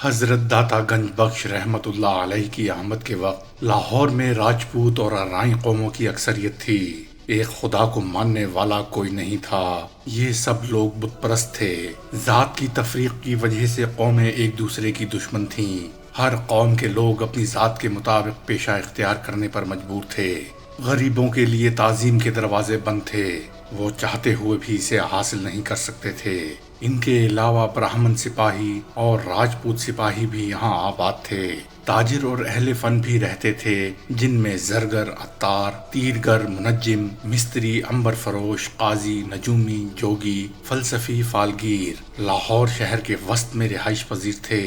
حضرت داتا گنج بخش رحمت اللہ علیہ کی آمد کے وقت لاہور میں راجپوت اور ارائیں قوموں کی اکثریت تھی۔ ایک خدا کو ماننے والا کوئی نہیں تھا۔ یہ سب لوگ بت پرست تھے۔ ذات کی تفریق کی وجہ سے قومیں ایک دوسرے کی دشمن تھیں۔ ہر قوم کے لوگ اپنی ذات کے مطابق پیشہ اختیار کرنے پر مجبور تھے۔ غریبوں کے لیے تعظیم کے دروازے بند تھے۔ وہ چاہتے ہوئے بھی اسے حاصل نہیں کر سکتے تھے۔ ان کے علاوہ براہمن سپاہی اور راجپوت سپاہی بھی یہاں آباد تھے۔ تاجر اور اہل فن بھی رہتے تھے، جن میں زرگر، عطار، تیرگر، منجم، مستری، عنبر فروش، قاضی، نجومی، جوگی، فلسفی، فالگیر لاہور شہر کے وسط میں رہائش پذیر تھے۔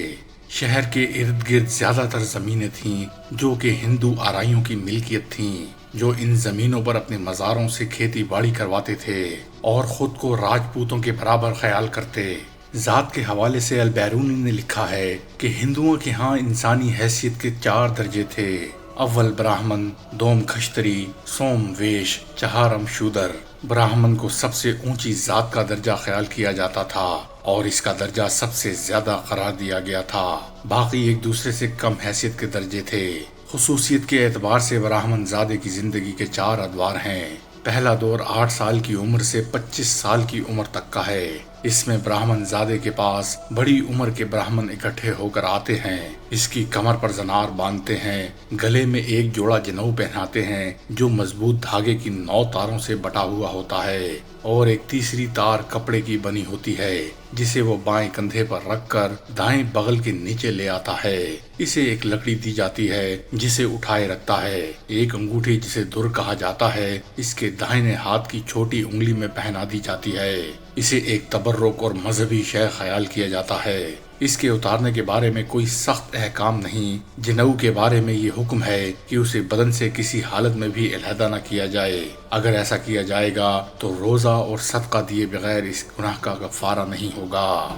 شہر کے ارد گرد زیادہ تر زمینیں تھیں جو کہ ہندو آرائیوں کی ملکیت تھیں، جو ان زمینوں پر اپنے مزاروں سے کھیتی باڑی کرواتے تھے اور خود کو راجپوتوں کے برابر خیال کرتے۔ ذات کے حوالے سے البیرونی نے لکھا ہے کہ ہندوؤں کے ہاں انسانی حیثیت کے 4 درجے تھے: اول براہمن، دوم کھشتری، سوم ویش، چہارم شودر۔ براہمن کو سب سے اونچی ذات کا درجہ خیال کیا جاتا تھا اور اس کا درجہ سب سے زیادہ قرار دیا گیا تھا۔ باقی ایک دوسرے سے کم حیثیت کے درجے تھے۔ خصوصیت کے اعتبار سے براہمن زادے کی زندگی کے 4 ادوار ہیں۔ پہلا دور 8 سال کی عمر سے 25 سال کی عمر تک کا ہے۔ اس میں براہمن زادے کے پاس بڑی عمر کے براہمن اکٹھے ہو کر آتے ہیں، اس کی کمر پر زنار باندھتے ہیں، گلے میں ایک جوڑا جنو پہناتے ہیں جو مضبوط دھاگے کی 9 تاروں سے بٹا ہوا ہوتا ہے، اور ایک تیسری تار کپڑے کی بنی ہوتی ہے جسے وہ بائیں کندھے پر رکھ کر دائیں بغل کے نیچے لے آتا ہے۔ اسے ایک لکڑی دی جاتی ہے جسے اٹھائے رکھتا ہے۔ ایک انگوٹھی جسے در کہا جاتا ہے اس کے داہنے ہاتھ کی چھوٹی انگلی میں پہنا دی جاتی ہے۔ اسے ایک تبرک اور مذہبی شے خیال کیا جاتا ہے۔ اس کے اتارنے کے بارے میں کوئی سخت احکام نہیں۔ جنو کے بارے میں یہ حکم ہے کہ اسے بدن سے کسی حالت میں بھی علیحدہ نہ کیا جائے۔ اگر ایسا کیا جائے گا تو روزہ اور صدقہ دیے بغیر اس گناہ کا کفارہ نہیں ہوگا۔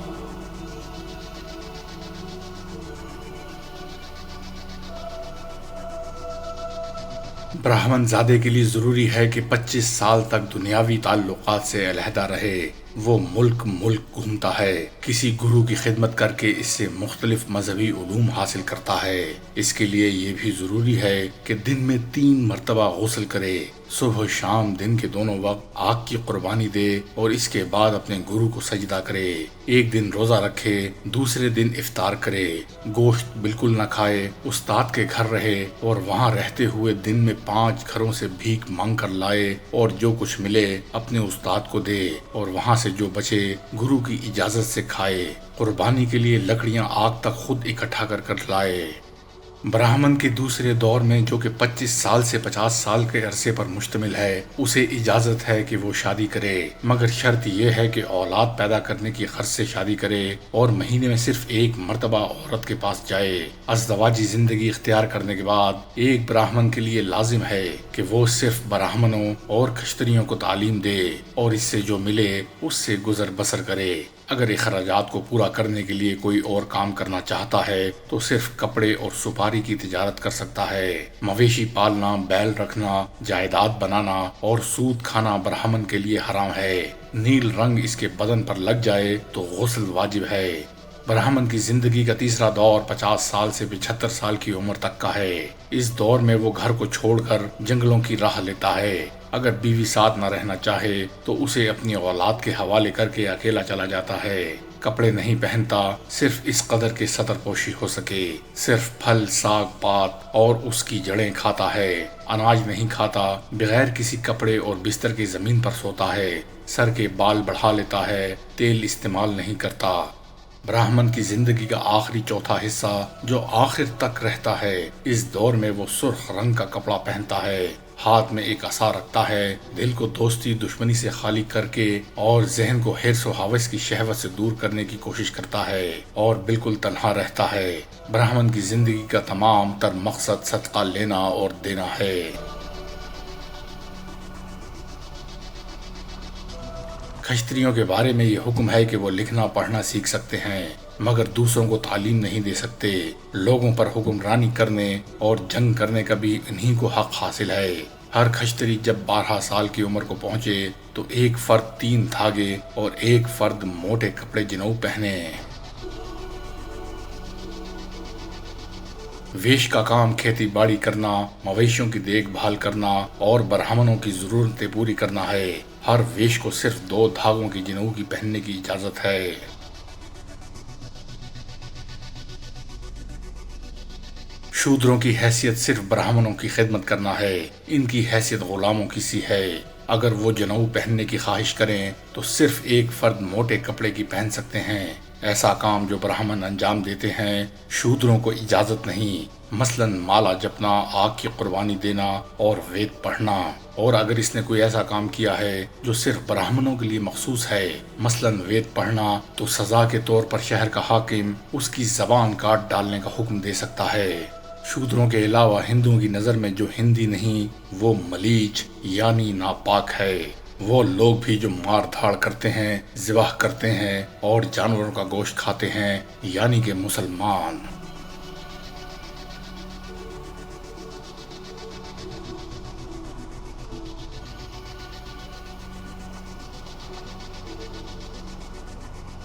براہمن زادے کے لیے ضروری ہے کہ 25 سال تک دنیاوی تعلقات سے علیحدہ رہے۔ وہ ملک گھومتا ہے، کسی گرو کی خدمت کر کے اس سے مختلف مذہبی علوم حاصل کرتا ہے۔ اس کے لیے یہ بھی ضروری ہے کہ دن میں 3 مرتبہ غسل کرے، صبح و شام دن کے دونوں وقت آگ کی قربانی دے اور اس کے بعد اپنے گرو کو سجدہ کرے۔ ایک دن روزہ رکھے، دوسرے دن افطار کرے، گوشت بالکل نہ کھائے، استاد کے گھر رہے اور وہاں رہتے ہوئے دن میں 5 گھروں سے بھیک مانگ کر لائے اور جو کچھ ملے اپنے استاد کو دے اور وہاں سے جو بچے گرو کی اجازت سے کھائے۔ قربانی کے لیے لکڑیاں آگ تک خود اکٹھا کر لائے۔ براہمن کے دوسرے دور میں جو کہ 25 سال سے 50 سال کے عرصے پر مشتمل ہے، اسے اجازت ہے کہ وہ شادی کرے، مگر شرط یہ ہے کہ اولاد پیدا کرنے کی غرض سے شادی کرے اور مہینے میں صرف 1 مرتبہ عورت کے پاس جائے۔ ازدواجی زندگی اختیار کرنے کے بعد ایک براہمن کے لیے لازم ہے کہ وہ صرف براہمنوں اور کھشتریوں کو تعلیم دے اور اس سے جو ملے اس سے گزر بسر کرے۔ اگر اخراجات کو پورا کرنے کے لیے کوئی اور کام کرنا چاہتا ہے تو صرف کپڑے اور سپاری کی تجارت کر سکتا ہے۔ مویشی پالنا، بیل رکھنا، جائیداد بنانا اور سود کھانا براہمن کے لیے حرام ہے۔ نیل رنگ اس کے بدن پر لگ جائے تو غسل واجب ہے۔ براہمن کی زندگی کا تیسرا دور 50 سال سے 75 سال کی عمر تک کا ہے۔ اس دور میں وہ گھر کو چھوڑ کر جنگلوں کی راہ لیتا ہے۔ اگر بیوی ساتھ نہ رہنا چاہے تو اسے اپنی اولاد کے حوالے کر کے اکیلا چلا جاتا ہے۔ کپڑے نہیں پہنتا، صرف اس قدر کے سطر پوشی ہو سکے۔ صرف پھل، ساگ پات اور اس کی جڑیں کھاتا ہے۔ اناج نہیں کھاتا، بغیر کسی کپڑے اور بستر کی زمین پر سوتا ہے۔ سر کے بال بڑھا لیتا ہے، تیل استعمال نہیں کرتا۔ براہمن کی زندگی کا آخری چوتھا حصہ جو آخر تک رہتا ہے، اس دور میں وہ سرخ رنگ کا کپڑا پہنتا ہے، ہاتھ میں ایک عصا رکھتا ہے، دل کو دوستی دشمنی سے خالی کر کے اور ذہن کو حرص و ہوس کی شہوت سے دور کرنے کی کوشش کرتا ہے اور بالکل تنہا رہتا ہے۔ براہمن کی زندگی کا تمام تر مقصد صدقہ لینا اور دینا ہے۔ کھشتریوں کے بارے میں یہ حکم ہے کہ وہ لکھنا پڑھنا سیکھ سکتے ہیں مگر دوسروں کو تعلیم نہیں دے سکتے۔ لوگوں پر حکمرانی کرنے اور جنگ کرنے کا بھی انہی کو حق حاصل ہے۔ ہر کھشتری جب 12 سال کی عمر کو پہنچے تو ایک فرد 3 دھاگے اور ایک فرد موٹے کپڑے جنو پہنے۔ ویش کا کام کھیتی باڑی کرنا، مویشیوں کی دیکھ بھال کرنا اور برہمنوں کی ضرورتیں پوری کرنا ہے۔ ہر ویش کو صرف 2 دھاگوں کی جنوں کی پہننے کی اجازت ہے۔ شودروں کی حیثیت صرف برہمنوں کی خدمت کرنا ہے، ان کی حیثیت غلاموں کی سی ہے۔ اگر وہ جنوں پہننے کی خواہش کریں تو صرف ایک فرد موٹے کپڑے کی پہن سکتے ہیں۔ ایسا کام جو برہمن انجام دیتے ہیں شودروں کو اجازت نہیں، مثلاً مالا جپنا، آگ کی قربانی دینا اور وید پڑھنا۔ اور اگر اس نے کوئی ایسا کام کیا ہے جو صرف برہمنوں کے لیے مخصوص ہے، مثلاً وید پڑھنا، تو سزا کے طور پر شہر کا حاکم اس کی زبان کاٹ ڈالنے کا حکم دے سکتا ہے۔ شودروں کے علاوہ ہندوؤں کی نظر میں جو ہندی نہیں وہ ملیچ یعنی ناپاک ہے۔ وہ لوگ بھی جو مار دھاڑ کرتے ہیں، ذبح کرتے ہیں اور جانوروں کا گوشت کھاتے ہیں، یعنی کہ مسلمان۔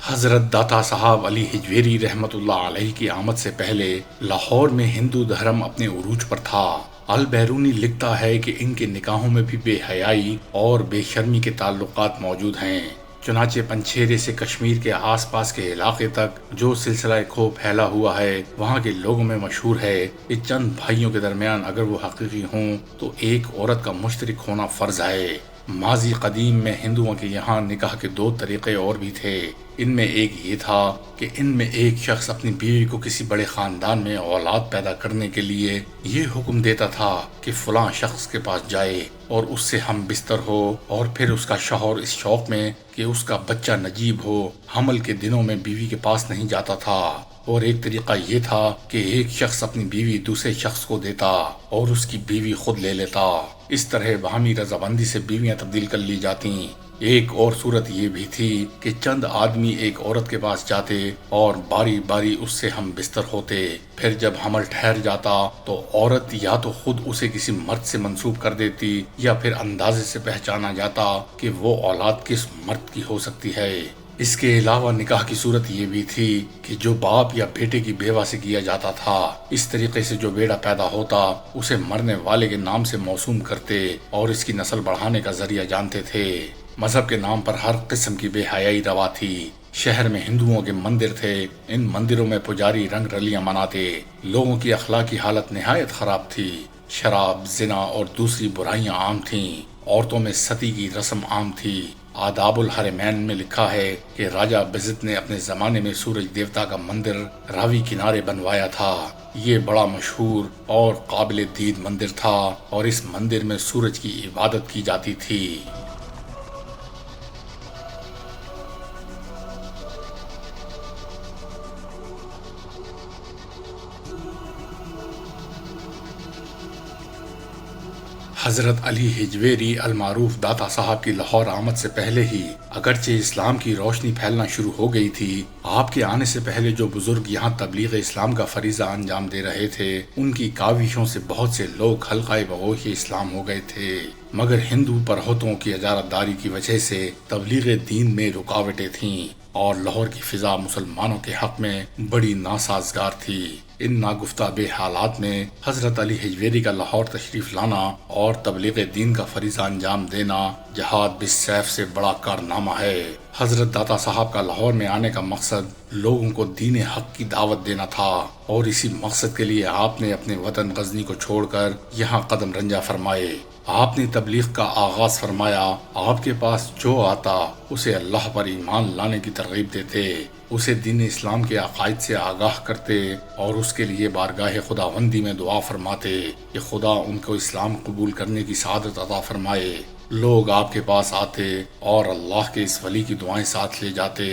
حضرت داتا صاحب علی ہجویری رحمت اللہ علیہ کی آمد سے پہلے لاہور میں ہندو دھرم اپنے عروج پر تھا۔ البیرونی لکھتا ہے کہ ان کے نکاحوں میں بھی بے حیائی اور بے شرمی کے تعلقات موجود ہیں۔ چنانچہ پنچھیرے سے کشمیر کے آس پاس کے علاقے تک جو سلسلہ کھو پھیلا ہوا ہے وہاں کے لوگوں میں مشہور ہے کہ چند بھائیوں کے درمیان اگر وہ حقیقی ہوں تو ایک عورت کا مشترک ہونا فرض ہے۔ ماضی قدیم میں ہندوؤں کے یہاں نکاح کے 2 طریقے اور بھی تھے۔ ان میں ایک یہ تھا کہ ان میں ایک شخص اپنی بیوی کو کسی بڑے خاندان میں اولاد پیدا کرنے کے لیے یہ حکم دیتا تھا کہ فلاں شخص کے پاس جائے اور اس سے ہم بستر ہو، اور پھر اس کا شوہر اس شوق میں کہ اس کا بچہ نجیب ہو حمل کے دنوں میں بیوی کے پاس نہیں جاتا تھا۔ اور ایک طریقہ یہ تھا کہ ایک شخص اپنی بیوی دوسرے شخص کو دیتا اور اس کی بیوی خود لے لیتا۔ اس طرح باہمی رضامندی سے بیویاں تبدیل کر لی جاتیں۔ ایک اور صورت یہ بھی تھی کہ چند آدمی ایک عورت کے پاس جاتے اور باری باری اس سے ہم بستر ہوتے، پھر جب حمل ٹھہر جاتا تو عورت یا تو خود اسے کسی مرد سے منسوب کر دیتی یا پھر اندازے سے پہچانا جاتا کہ وہ اولاد کس مرد کی ہو سکتی ہے۔ اس کے علاوہ نکاح کی صورت یہ بھی تھی کہ جو باپ یا بیٹے کی بیوہ سے کیا جاتا تھا، اس طریقے سے جو بیڑا پیدا ہوتا اسے مرنے والے کے نام سے موسوم کرتے اور اس کی نسل بڑھانے کا ذریعہ جانتے تھے۔ مذہب کے نام پر ہر قسم کی بے حیائی روا تھی۔ شہر میں ہندوؤں کے مندر تھے، ان مندروں میں پجاری رنگ رلیاں مناتے۔ لوگوں کی اخلاقی حالت نہایت خراب تھی۔ شراب، زنا اور دوسری برائیاں عام تھیں۔ عورتوں میں ستی کی رسم عام تھی۔ آداب الحرمین میں لکھا ہے کہ راجہ بزت نے اپنے زمانے میں سورج دیوتا کا مندر راوی کنارے بنوایا تھا۔ یہ بڑا مشہور اور قابل دید مندر تھا اور اس مندر میں سورج کی عبادت کی جاتی تھی۔ حضرت علی ہجویری المعروف داتا صاحب کی لاہور آمد سے پہلے ہی اگرچہ اسلام کی روشنی پھیلنا شروع ہو گئی تھی، آپ کے آنے سے پہلے جو بزرگ یہاں تبلیغ اسلام کا فریضہ انجام دے رہے تھے ان کی کاوشوں سے بہت سے لوگ حلقۂ بغوث اسلام ہو گئے تھے، مگر ہندو پرہتوں کی اجارت داری کی وجہ سے تبلیغ دین میں رکاوٹیں تھیں اور لاہور کی فضا مسلمانوں کے حق میں بڑی ناسازگار تھی۔ ان ناگفتہ بے حالات میں حضرت علی ہجویری کا لاہور تشریف لانا اور تبلیغ دین کا فریضہ انجام دینا جہاد بالسیف سے بڑا کارنامہ ہے۔ حضرت داتا صاحب کا لاہور میں آنے کا مقصد لوگوں کو دین حق کی دعوت دینا تھا، اور اسی مقصد کے لیے آپ نے اپنے وطن غزنی کو چھوڑ کر یہاں قدم رنجہ فرمائے۔ آپ نے تبلیغ کا آغاز فرمایا۔ آپ کے پاس جو آتا اسے اللہ پر ایمان لانے کی ترغیب دیتے، اسے دین اسلام کے عقائد سے آگاہ کرتے اور اس کے لیے بارگاہ خداوندی میں دعا فرماتے کہ خدا ان کو اسلام قبول کرنے کی سعادت عطا فرمائے۔ لوگ آپ کے پاس آتے اور اللہ کے اس ولی کی دعائیں ساتھ لے جاتے۔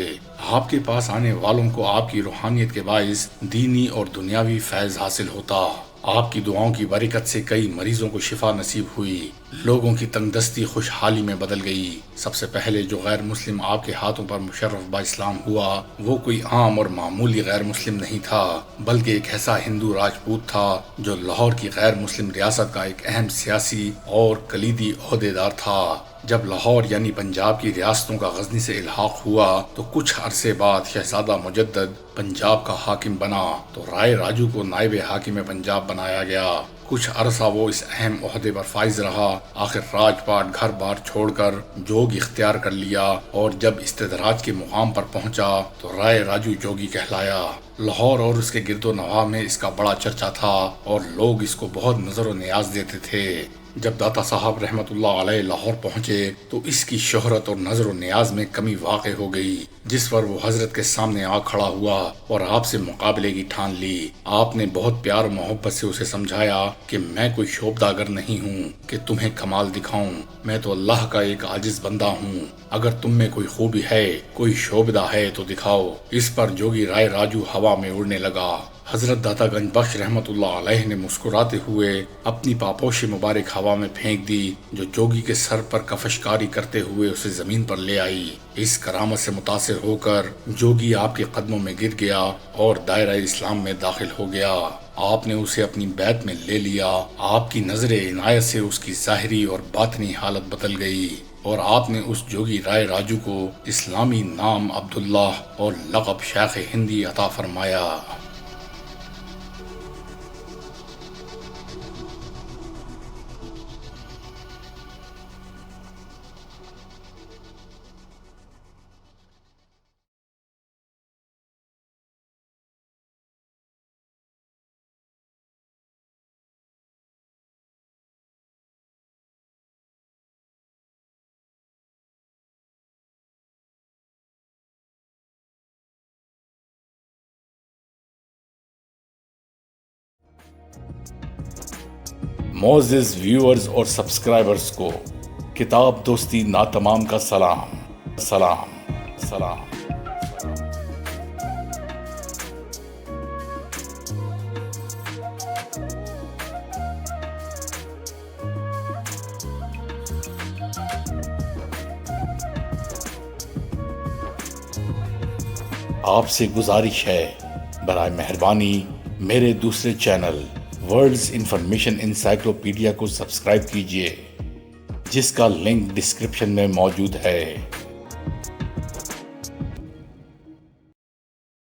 آپ کے پاس آنے والوں کو آپ کی روحانیت کے باعث دینی اور دنیاوی فیض حاصل ہوتا۔ آپ کی دعاؤں کی برکت سے کئی مریضوں کو شفا نصیب ہوئی۔ لوگوں کی تنگ دستی خوشحالی میں بدل گئی۔ سب سے پہلے جو غیر مسلم آپ کے ہاتھوں پر مشرف با اسلام ہوا وہ کوئی عام اور معمولی غیر مسلم نہیں تھا، بلکہ ایک ایسا ہندو راجپوت تھا جو لاہور کی غیر مسلم ریاست کا ایک اہم سیاسی اور کلیدی عہدیدار تھا۔ جب لاہور یعنی پنجاب کی ریاستوں کا غزنی سے الحاق ہوا تو کچھ عرصے بعد شہزادہ مجدد پنجاب کا حاکم بنا تو رائے راجو کو نائب حاکم پنجاب بنایا گیا۔ کچھ عرصہ وہ اس اہم عہدے پر فائز رہا، آخر راج پاٹ گھر بار چھوڑ کر جوگ اختیار کر لیا اور جب استدراج کے مقام پر پہنچا تو رائے راجو جوگی کہلایا۔ لاہور اور اس کے گرد و نواح میں اس کا بڑا چرچا تھا اور لوگ اس کو بہت نظر و نیاز دیتے تھے۔ جب داتا صاحب رحمت اللہ علیہ لاہور پہنچے تو اس کی شہرت اور نظر و نیاز میں کمی واقع ہو گئی، جس پر وہ حضرت کے سامنے آ کھڑا ہوا اور آپ سے مقابلے کی ٹھان لی۔ آپ نے بہت پیار و محبت سے اسے سمجھایا کہ میں کوئی شوبداگر نہیں ہوں کہ تمہیں کمال دکھاؤں، میں تو اللہ کا ایک عاجز بندہ ہوں، اگر تم میں کوئی خوبی ہے، کوئی شوبدہ ہے تو دکھاؤ۔ اس پر جوگی رائے راجو ہوا میں اڑنے لگا۔ حضرت داتا گنج بخش رحمت اللہ علیہ نے مسکراتے ہوئے اپنی پاپوش مبارک ہوا میں پھینک دی، جو جوگی کے سر پر کفشکاری کرتے ہوئے اسے زمین پر لے آئی۔ اس کرامت سے متاثر ہو کر جوگی آپ کے قدموں میں گر گیا اور دائرہ اسلام میں داخل ہو گیا۔ آپ نے اسے اپنی بیعت میں لے لیا۔ آپ کی نظر عنایت سے اس کی ظاہری اور باطنی حالت بدل گئی اور آپ نے اس جوگی رائے راجو کو اسلامی نام عبداللہ اور لقب شیخ ہندی عطا فرمایا۔ معزز ویورز اور سبسکرائبرز کو کتاب دوستی ناتمام کا سلام سلام سلام۔ آپ سے گزارش ہے برائے مہربانی میرے دوسرے چینل ورلڈز انفارمیشن انسائکلوپیڈیا کو سبسکرائب کیجیے، جس کا لنک ڈسکرپشن میں موجود ہے۔